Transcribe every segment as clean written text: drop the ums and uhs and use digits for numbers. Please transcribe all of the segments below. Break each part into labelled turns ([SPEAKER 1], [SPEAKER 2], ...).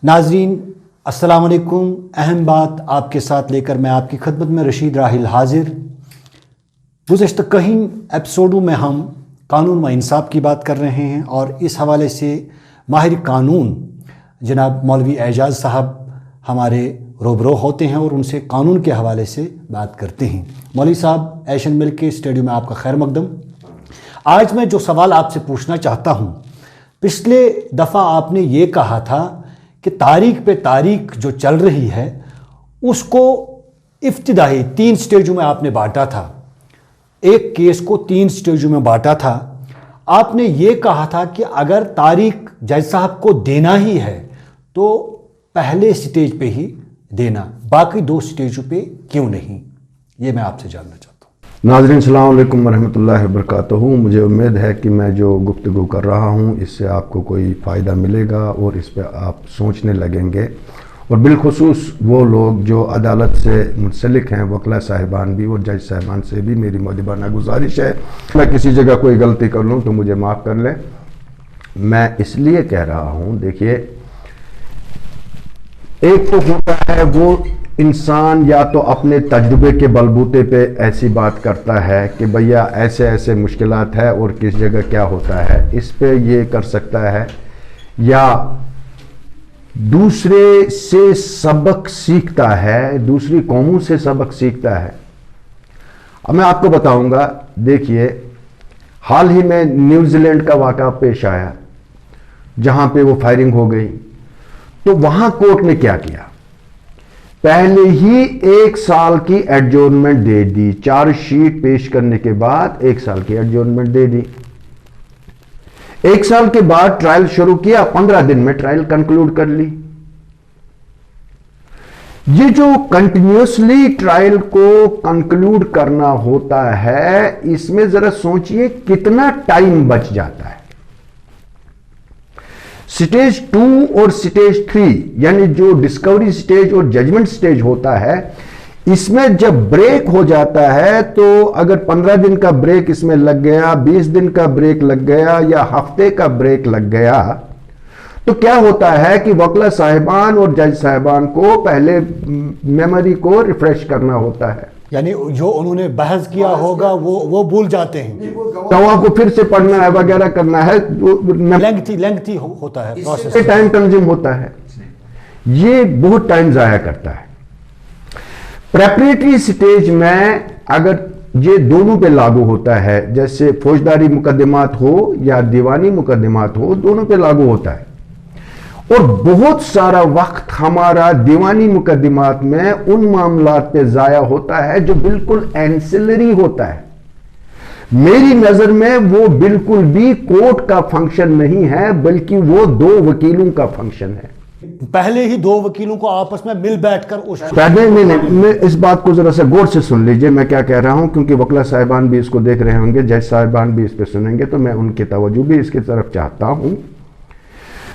[SPEAKER 1] नाजरीन अस्सलाम वालेकुम। अहम बात आपके साथ लेकर मैं आपकी खिदमत में रशीद राहिल हाजिर। गुज़श्ता कई एपिसोडों में हम कानून व इंसाफ की बात कर रहे हैं और इस हवाले से माहिर कानून जनाब मौलवी एजाज साहब हमारे रूबरू होते हैं और उनसे कानून के हवाले से बात करते हैं। मौलवी साहब, एशियन मिल्क के स्टूडियो में आपका खैर मकदम। आज मैं जो सवाल आपसे पूछना चाहता हूँ, पिछले दफ़ा आपने ये कहा था कि तारीख पे तारीख जो चल रही है उसको इफ्तिदाई 3 स्टेजों में आपने बांटा था। एक केस को 3 स्टेजों में बांटा था। आपने ये कहा था कि अगर तारीख जज साहब को देना ही है तो पहले स्टेज पे ही देना, बाकी 2 स्टेजों पे क्यों नहीं? ये मैं आपसे जानना चाहता हूँ।
[SPEAKER 2] नाज़रीन अस्सलाम वालेकुम वरहमतुल्लाहि वबरकातुहू। मुझे उम्मीद है कि मैं जो गुफ्तगू कर रहा हूँ इससे आपको कोई फ़ायदा मिलेगा और इस पर आप सोचने लगेंगे, और बिलखुसूस वो लोग जो अदालत से मुंसलिक हैं, वकला साहिबान भी और जज साहिबान से भी मेरी मुअद्दबाना गुजारिश है, मैं किसी जगह कोई गलती कर लूँ तो मुझे माफ़ कर लें। मैं इसलिए कह रहा हूँ, देखिए, एक तो होता है वो इंसान या तो अपने तजुर्बे के बलबूते पे ऐसी बात करता है कि भैया ऐसे ऐसे मुश्किलात है और किस जगह क्या होता है, इस पे ये कर सकता है, या दूसरे से सबक सीखता है, दूसरी कौमों से सबक सीखता है। अब मैं आपको बताऊंगा, देखिए, हाल ही में न्यूजीलैंड का वाक़ा पेश आया जहां पे वो फायरिंग हो गई। तो वहां कोर्ट ने क्या किया, पहले ही 1 साल की एडजोर्नमेंट दे दी। चार्जशीट पेश करने के बाद 1 साल की एडजोर्नमेंट दे दी। 1 साल के बाद ट्रायल शुरू किया, 15 दिन में ट्रायल कंक्लूड कर ली। ये जो कंटिन्यूसली ट्रायल को कंक्लूड करना होता है, इसमें जरा सोचिए कितना टाइम बच जाता है। स्टेज 2 और स्टेज 3 यानी जो डिस्कवरी स्टेज और जजमेंट स्टेज होता है, इसमें जब ब्रेक हो जाता है तो अगर 15 दिन का ब्रेक इसमें लग गया, 20 दिन का ब्रेक लग गया या हफ्ते का ब्रेक लग गया, तो क्या होता है कि वकला साहिबान और जज साहिबान को पहले मेमोरी को रिफ्रेश करना होता है,
[SPEAKER 1] यानी जो उन्होंने बहस किया होगा वो भूल जाते हैं,
[SPEAKER 2] गवाह को फिर से पढ़ना है वगैरह करना है,
[SPEAKER 1] लेंथी होता है,
[SPEAKER 2] प्रोसेस टाइम कंज्यूम होता है, ये बहुत टाइम जाया करता है। प्रेपरेटरी स्टेज में अगर ये दोनों पे लागू होता है, जैसे फौजदारी मुकदमात हो या दीवानी मुकदमात हो, दोनों पे लागू होता है। और बहुत सारा वक्त हमारा दीवानी मुकदमात में उन मामलात पे जाया होता है जो बिल्कुल एंसिलरी होता है। मेरी नजर में वो बिल्कुल भी कोर्ट का फंक्शन नहीं है, बल्कि वो 2 वकीलों का फंक्शन है।
[SPEAKER 1] पहले ही 2 वकीलों को आपस में मिल बैठकर उस
[SPEAKER 2] पहले मैं इस बात को जरा सा गौर से सुन लीजिए मैं क्या कह रहा हूं, क्योंकि वकला साहिबान भी इसको देख रहे होंगे, जज साहिबान भी इस पे सुनेंगे, तो मैं उनकी तवज्जो भी इसकी तरफ चाहता हूं।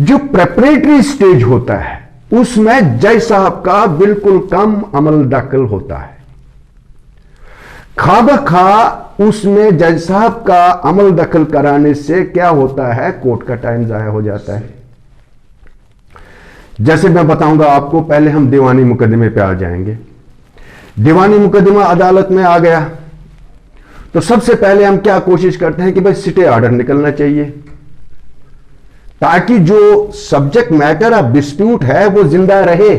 [SPEAKER 2] जो प्रेपरेटरी स्टेज होता है उसमें जज साहब का बिल्कुल कम अमल दखल होता है। खाबखा उसमें जज साहब का अमल दखल कराने से क्या होता है, कोर्ट का टाइम जाया हो जाता है। जैसे मैं बताऊंगा आपको, पहले हम दीवानी मुकदमे पे आ जाएंगे। दीवानी मुकदमा अदालत में आ गया तो सबसे पहले हम क्या कोशिश करते हैं कि भाई स्टे ऑर्डर निकलना चाहिए, ताकि जो सब्जेक्ट मैटर ऑफ डिस्प्यूट है वो जिंदा रहे।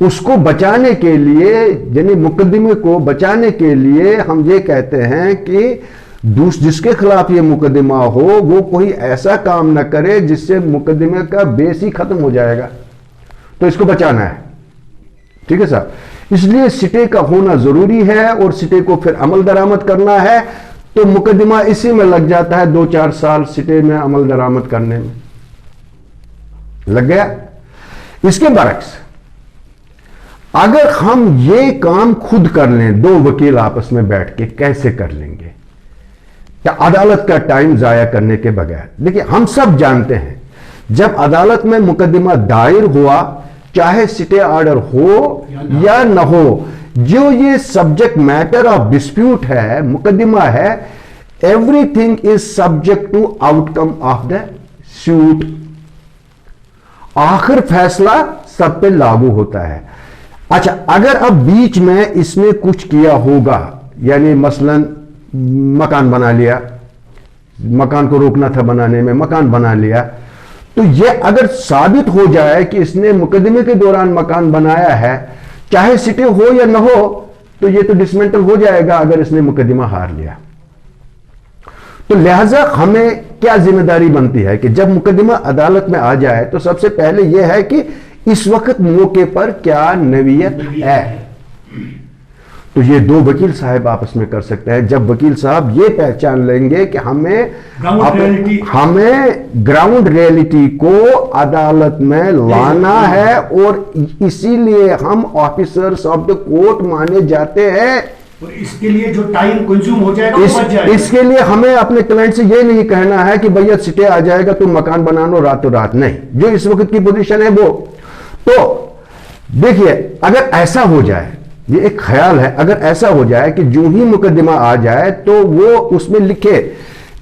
[SPEAKER 2] उसको बचाने के लिए, यानी मुकदमे को बचाने के लिए हम ये कहते हैं कि जिसके खिलाफ ये मुकदमा हो वो कोई ऐसा काम ना करे जिससे मुकदमे का बेस ही खत्म हो जाएगा, तो इसको बचाना है। ठीक है साहब, इसलिए स्टे का होना जरूरी है और स्टे को फिर अमल दरामद करना है। तो मुकदमा इसी में लग जाता है, 2-4 साल स्टे में अमल दरामद करने में लग गया। इसके बरक्स अगर हम ये काम खुद कर लें, 2 वकील आपस में बैठ के कैसे कर लेंगे, या अदालत का टाइम जाया करने के बगैर। देखिए, हम सब जानते हैं जब अदालत में मुकदमा दायर हुआ, चाहे स्टे ऑर्डर हो या न हो, जो ये सब्जेक्ट मैटर ऑफ डिस्प्यूट है, मुकदमा है, everything is subject to outcome of the suit. आखिर फैसला सब पे लागू होता है। अच्छा, अगर अब बीच में इसने कुछ किया होगा, यानी मसलन मकान बना लिया, मकान को रोकना था बनाने में, मकान बना लिया, तो यह अगर साबित हो जाए कि इसने मुकदमे के दौरान मकान बनाया है, चाहे सिटे हो या न हो, तो यह तो डिसमेंटल हो जाएगा अगर इसने मुकदमा हार लिया। तो लिहाजा हमें क्या जिम्मेदारी बनती है कि जब मुकदमा अदालत में आ जाए तो सबसे पहले यह है कि इस वक्त मौके पर क्या नवीयत है। तो ये दो वकील साहब आपस में कर सकते हैं। जब वकील साहब ये पहचान लेंगे कि हमें ग्राउंड रियलिटी को अदालत में लाना है और इसीलिए हम ऑफिसर्स ऑफ द कोर्ट माने जाते हैं,
[SPEAKER 1] और इसके लिए जो टाइम कंज्यूम हो जाएगा वो बच जाएगा।
[SPEAKER 2] इसके लिए हमें अपने क्लाइंट से ये नहीं कहना है कि भैया सिटे आ जाएगा तुम मकान बना लो रातों रात, नहीं। जो इस वक्त की पोजीशन है वो, तो देखिए अगर ऐसा हो जाए, ये एक ख्याल है, अगर ऐसा हो जाए कि जो ही मुकदमा आ जाए तो वो उसमें लिखे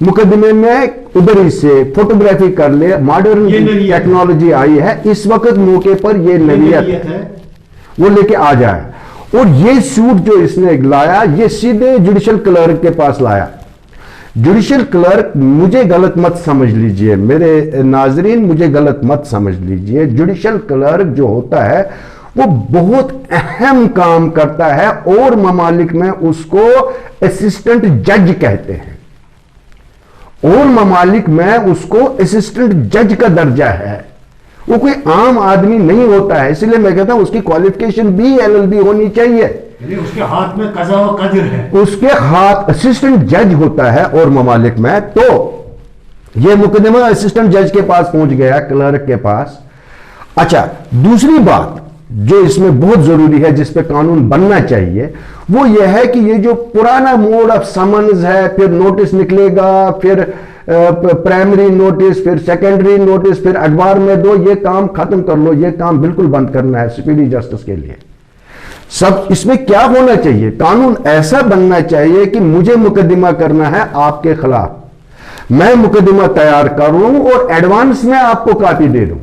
[SPEAKER 2] मुकदमे में उधर से फोटोग्राफी कर ले, मॉडर्न टेक्नोलॉजी आई है, इस वक्त मौके पर ये नवीयत है, वो लेके आ जाए। और ये सूट जो इसने लाया ये सीधे जुडिशल क्लर्क के पास लाया। जुडिशल क्लर्क, मुझे गलत मत समझ लीजिए मेरे नाजरीन, मुझे गलत मत समझ लीजिए, जुडिशल क्लर्क जो होता है वो बहुत अहम काम करता है और ममालिक में उसको असिस्टेंट जज कहते हैं, और ममालिक में उसको असिस्टेंट जज का दर्जा है। वो कोई आम आदमी नहीं होता है, इसलिए मैं कहता हूं उसकी क्वालिफिकेशन भी एलएलबी होनी चाहिए।
[SPEAKER 1] उसके हाथ में कज़ा व क़द्र है,
[SPEAKER 2] उसके हाथ असिस्टेंट जज होता है और ममालिक में। तो यह मुकदमा असिस्टेंट जज के पास पहुंच गया, क्लर्क के पास। अच्छा, दूसरी बात जो इसमें बहुत जरूरी है, जिस पे कानून बनना चाहिए, वो यह है कि ये जो पुराना मोड ऑफ समन्स है, फिर नोटिस निकलेगा, फिर प्राइमरी नोटिस, फिर सेकेंडरी नोटिस, फिर अखबार में दो, ये काम खत्म कर लो, ये काम बिल्कुल बंद करना है स्पीडी जस्टिस के लिए। सब इसमें क्या होना चाहिए, कानून ऐसा बनना चाहिए कि मुझे मुकदमा करना है आपके खिलाफ, मैं मुकदमा तैयार करूं और एडवांस में आपको कॉपी दे दूं।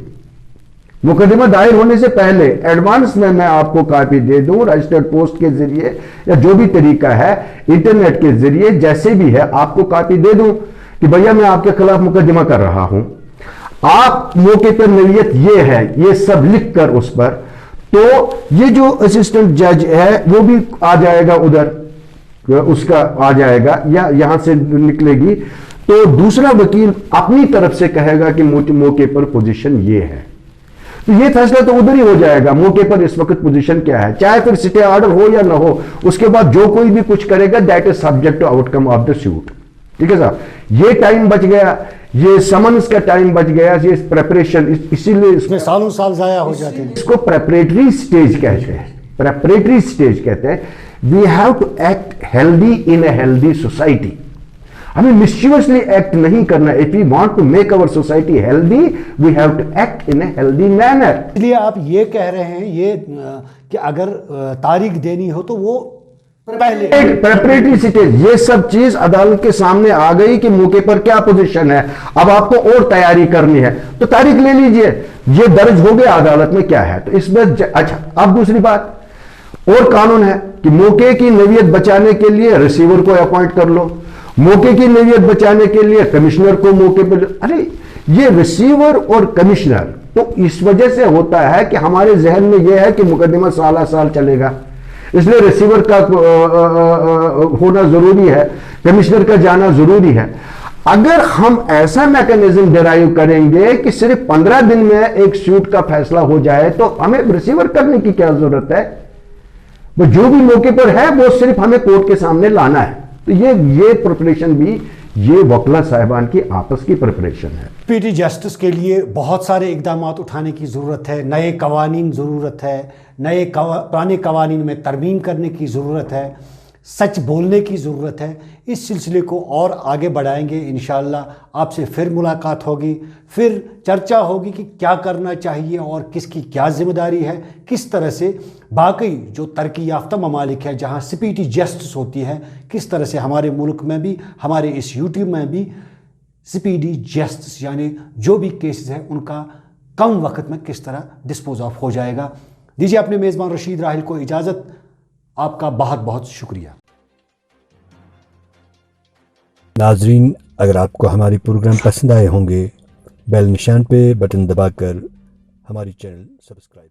[SPEAKER 2] मुकदमा दायर होने से पहले एडवांस में मैं आपको कॉपी दे दूं, रजिस्टर्ड पोस्ट के जरिए या जो भी तरीका है, इंटरनेट के जरिए, जैसे भी है, आपको कॉपी दे दूं कि भैया मैं आपके खिलाफ मुकदमा कर रहा हूं, आप मौके पर नवीयत ये है, ये सब लिख कर उस पर, तो ये जो असिस्टेंट जज है वो भी आ जाएगा उधर, उसका आ जाएगा या यहां से निकलेगी, तो दूसरा वकील अपनी तरफ से कहेगा कि मौके पर पोजीशन ये है, तो ये फैसला तो उधर ही हो जाएगा मौके पर इस वक्त पोजीशन क्या है, चाहे फिर सिटे ऑर्डर हो या ना हो, उसके बाद जो कोई भी कुछ करेगा that is subject to outcome of the suit. ठीक है साहब, ये टाइम बच गया, ये समन्स का टाइम बच गया, ये प्रेपरेशन, इसीलिए
[SPEAKER 1] इसमें सालों साल जाया हो जाते हैं।
[SPEAKER 2] इसको प्रेपरेटरी स्टेज कहते हैं, प्रेपरेटरी स्टेज कहते हैं। We have to act healthy in a healthy society, हमें मिस्चीवसली एक्ट नहीं करना। If we want to make our society healthy we have to act in a healthy manner.
[SPEAKER 1] इसलिए आप ये कह रहे हैं ये कि अगर तारीख देनी हो तो वो पहले
[SPEAKER 2] प्रेपरेटरी स्टेज, ये सब चीज अदालत के सामने आ गई कि मौके पर क्या पोजीशन है, अब आपको और तैयारी करनी है तो तारीख ले लीजिए, ये दर्ज हो गया अदालत में क्या है, तो इसमें अच्छा। अब दूसरी बात और कानून है कि मौके की नवीयत बचाने के लिए रिसीवर को अपॉइंट कर लो, मौके की नवीयत बचाने के लिए कमिश्नर को मौके पर। अरे ये रिसीवर और कमिश्नर तो इस वजह से होता है कि हमारे जहन में यह है कि मुकदमा साल साल चलेगा, इसलिए रिसीवर का होना जरूरी है, कमिश्नर का जाना जरूरी है। अगर हम ऐसा मैकेनिज्म डिराइव करेंगे कि सिर्फ 15 दिन में एक सूट का फैसला हो जाए तो हमें रिसीवर करने की क्या जरूरत है, वो जो भी मौके पर है वो सिर्फ हमें कोर्ट के सामने लाना है। तो ये प्रिपरेशन भी ये वकला साहिबान की आपस की प्रिपरेशन है।
[SPEAKER 1] स्पीडी जस्टिस के लिए बहुत सारे इकदाम उठाने की ज़रूरत है, नए कवानीन ज़रूरत है, पुराने कवानीन में तरमीम करने की ज़रूरत है, सच बोलने की ज़रूरत है। इस सिलसिले को और आगे बढ़ाएंगे इंशाअल्लाह। आपसे फिर मुलाकात होगी, फिर चर्चा होगी कि क्या करना चाहिए और किसकी क्या जिम्मेदारी है, किस तरह से बाकी जो तरक्की याफ्ता ममालिक है जहाँ स्पीडी जस्टिस होती है, किस तरह से हमारे मुल्क में भी, हमारे इस यूट्यूब में भी स्पीडी जस्टिस यानी जो भी केसेस हैं उनका कम वक्त में किस तरह डिस्पोज ऑफ हो जाएगा। दीजिए अपने मेज़बान रशीद राहिल को इजाज़त। आपका बहुत बहुत शुक्रिया।
[SPEAKER 3] नाजरीन, अगर आपको हमारी प्रोग्राम पसंद आए होंगे, बेल निशान पे बटन दबाकर हमारी चैनल सब्सक्राइब